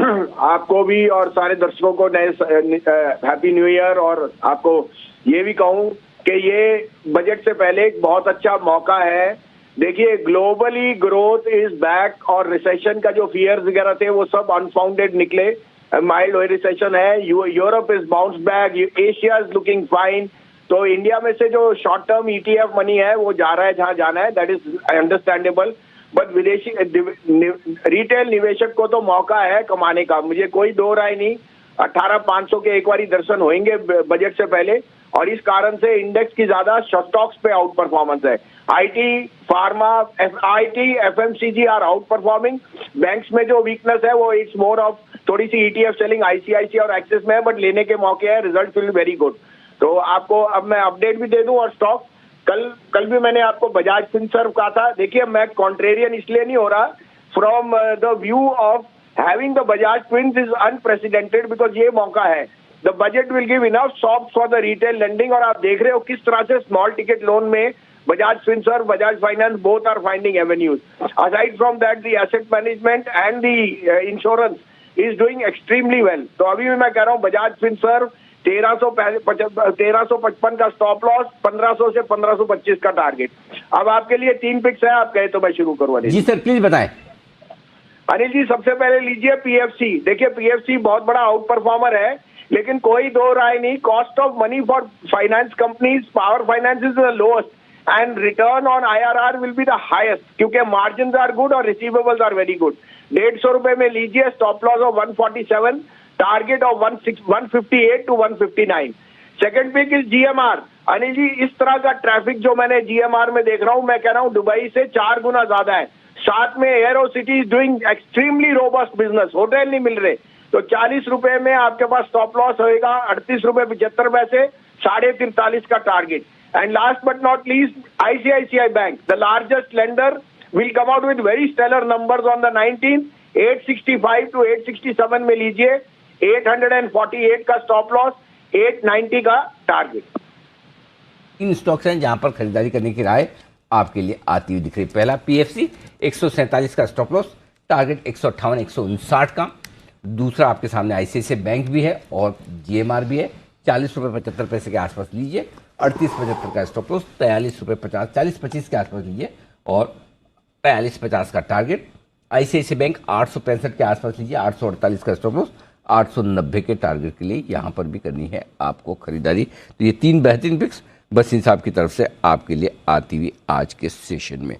आपको भी और सारे दर्शकों को नए हैप्पी न्यू ईयर। और आपको ये भी कहूं कि ये बजट से पहले एक बहुत अच्छा मौका है। देखिए, ग्लोबली ग्रोथ इज बैक और रिसेशन का जो फियर्स वगैरह थे वो सब अनफाउंडेड निकले। माइल्ड रिसेशन है, Europe is bounce back, Asia is looking fine. तो इंडिया में से जो शॉर्ट टर्म ईटीएफ मनी है वो जा रहा है जहां जाना है, दैट इज अंडरस्टैंडेबल। बट विदेशी रिटेल निवेशक को तो मौका है कमाने का, मुझे कोई दो राय नहीं। 18,500 के एक बारी दर्शन होंगे बजट से पहले, और इस कारण से इंडेक्स की ज्यादा स्टॉक्स पे आउट परफॉर्मेंस है। IT, pharma, IT, FMCG are outperforming. Banks में जो वीकनेस है वो इट्स मोर ऑफ थोड़ी सी ईटीएफ सेलिंग आईसीआईसी और एक्सिस में है, बट लेने के मौके हैं, रिजल्ट विल वेरी गुड। तो आपको अब मैं अपडेट भी दे दूं। और स्टॉक कल भी मैंने आपको बजाज फिनसर्व कहा था। देखिए, मैं कॉन्ट्रेरियन इसलिए नहीं हो रहा, from the view of having the Bajaj twins is unprecedented, because ये मौका है। The budget will give enough soft for the retail lending. और आप देख रहे हो किस तरह से स्मॉल टिकट लोन में Bajaj Finserv, Bajaj Finance both are finding avenues. Aside from that the asset management and the insurance is doing extremely well. तो अभी भी मैं कह रहा हूँ बजाज फिनसर्व 1355 का स्टॉप लॉस, 1500 से 1525 का टारगेट। अब आपके लिए 3 पिक्स है, आप कहे तो मैं शुरू करूँ। जी सर, प्लीज बताएं। अनिल जी, सबसे पहले लीजिए पीएफसी। देखिए, पीएफसी बहुत बड़ा आउट परफॉर्मर है, लेकिन कोई दो राय नहीं, cost of money for finance companies, power finance is the lowest and return on IRR will be the highest, क्योंकि मार्जिन आर गुड और रिसीवेबल्स आर वेरी गुड। 150 रुपए में लीजिए, stop loss of 147, target of 158 to 159। Second pick is GMR. Anil ji, इस तरह का traffic जो मैंने जीएमआर में देख रहा हूं, मैं कह रहा हूं दुबई से 4 गुना ज्यादा है। साथ में arrow city is doing extremely robust business, hotel नहीं मिल रहे। तो 40 रुपए में आपके पास स्टॉप लॉस होएगा, 38 रुपए 75 पैसे, 43.5 का target. And last but not least, ICICI Bank, the largest lender, will come out with very stellar numbers on the 19th। 865 to 867 में लीजिए, 848 का स्टॉप लॉस, 890 का टारगेट। इन स्टॉक्स हैं जहां पर खरीदारी करने की राय आपके लिए आती हुई दिख रही। पहला पीएफसी 147 का स्टॉप लॉस, टारगेट 158 159 का। दूसरा आपके सामने आईसीआईसीआई बैंक भी है और जीएमआर भी है, 40 रुपये 75 पैसे के आसपास लीजिए, 38.75 का स्टॉप लॉस, 43 रुपये 40-25 के आसपास लीजिए और 42.50 का टारगेट। आईसीआईसीआई बैंक 865 के आसपास लीजिए, 848 का स्टॉप लॉस, 890 के टारगेट के लिए यहाँ पर भी करनी है आपको खरीदारी। तो ये 3 बेहतरीन पिक्स बस इन साहब की तरफ से आपके लिए आती हुई आज के सेशन में।